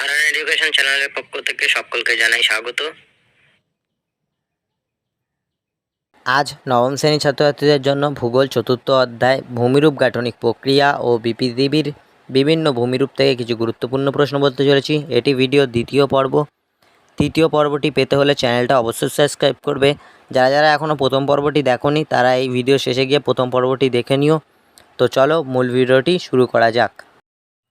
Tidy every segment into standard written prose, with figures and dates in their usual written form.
RR education চ্যানেলের পক্ষ থেকে সকলকে জানাই স্বাগত। আজ নবম শ্রেণীর ছাত্রছাত্রীদের জন্য ভূগোল চতুর্থ অধ্যায় ভূমিরূপ গাঠনিক প্রক্রিয়া ও পৃথিবীর বিভিন্ন ভূমিরূপ থেকে কিছু গুরুত্বপূর্ণ প্রশ্ন বলতে চলেছি। এটি ভিডিও দ্বিতীয় পর্ব। তৃতীয় পর্বটি পেতে হলে চ্যানেলটা অবশ্যই সাবস্ক্রাইব করবে। যারা যারা এখনও প্রথম পর্বটি দেখোনি তারা এই ভিডিও শেষে গিয়ে প্রথম পর্বটি দেখে নিও। তো চলো মূল ভিডিওটি শুরু করা যাক।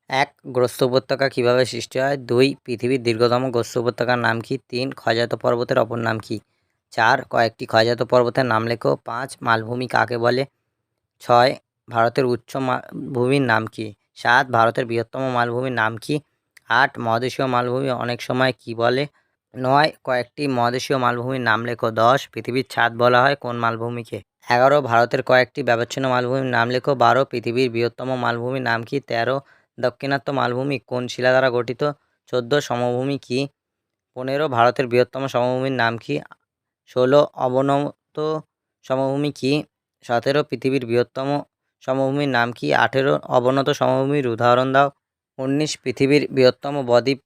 1. গ্রস্ত উপত্যকা কীভাবে সৃষ্টি হয়? 2. পৃথিবীর দীর্ঘতম গ্রস্ত উপত্যকার নাম কি? 3. ক্ষয়জাত পর্বতের অপর নাম কি? 4. কয়েকটি ক্ষয়জাত পর্বতের নাম লেখো। 5. মালভূমি কাকে বলে? 6. ভারতের উচ্চ মালভূমির নাম কি? 7. ভারতের বৃহত্তম মালভূমির নাম কি? 8. মহাদেশীয় মালভূমি অনেক সময় কি বলে? 9. কয়েকটি মহাদেশীয় মালভূমির নাম লেখো। 10. পৃথিবীর ছাদ বলা হয় কোন মালভূমিকে? 11. ভারতের কয়েকটি ব্যবচ্ছিন্ন মালভূমির নাম লেখো। 12. পৃথিবীর বৃহত্তম মালভূমির নাম কি? 13. দাক্ষিণাত্য মালভূমি কোন শিলা দ্বারা গঠিত? 14. সমভূমি কি? 15. ভারতের বৃহত্তম সমভূমির নাম কি? 16. অবনত সমভূমি কি? 17. পৃথিবীর বৃহত্তম সমভূমির নাম কি? 18. অবনত সমভূমির উদাহরণ দাও। 19. পৃথিবীর বৃহত্তম বদ্বীপ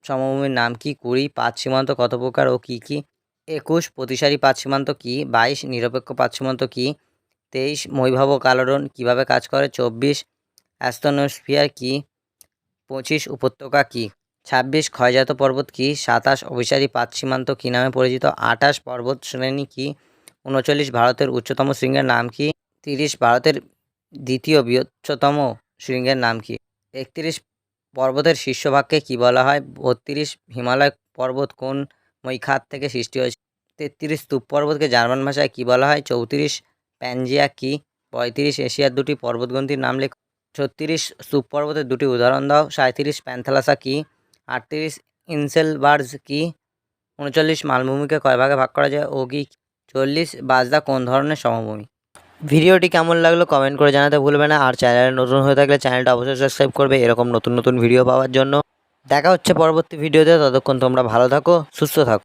সমভূমির নাম কি? 20. পাত সীমান্ত কত প্রকার ও কী কী? 21. প্রতিসারী পাত সীমান্ত কি? 22. নিরপেক্ষ পাত সীমান্ত কি? 23. মহিভাবক আলোড়ন কীভাবে কাজ করে? 24. অ্যাস্তনোস্ফিয়ার কি? 25. উপত্যকা কি? 26. ক্ষয়জাত পর্বত কি? 27. অভিসারী পাত সীমান্ত কী নামে পরিচিত? 28. পর্বত শ্রেণী কি? 39. ভারতের উচ্চতম শৃঙ্গের নাম কি? 30. ভারতের দ্বিতীয় বৃহত্তম শৃঙ্গের নাম কি? 31. পর্বতের শীর্ষভাগকে কী বলা হয়? 32. হিমালয় পর্বত কোন মৈখাত থেকে সৃষ্টি হয়েছে? 33. স্তূপ পর্বতকে জার্মান ভাষায় কী বলা হয়? 34. প্যানজিয়া কি? 35. এশিয়ার দুটি পর্বতগ্রন্থির নাম লেখো। 36. স্তূপ পর্বতের দুটি উদাহরণ দাও। 37. প্যান্থালাসা কি? 38. ইনসেলবার্জ কি? 39. মালভূমিকে কয় ভাগে ভাগ করা যায় ও কি? 40. বাজদা কোন ধরনের সমভূমি? ভিডিওটি কেমন লাগলো কমেন্ট করে জানাতে ভুলবে না। আর চ্যানেলে নতুন হয়ে থাকলে চ্যানেলটা অবশ্যই সাবস্ক্রাইব করবে এরকম নতুন নতুন ভিডিও পাওয়ার জন্য। দেখা হচ্ছে পরবর্তী ভিডিওতে। ততক্ষণ তোমরা ভালো থাকো, সুস্থ থাকো।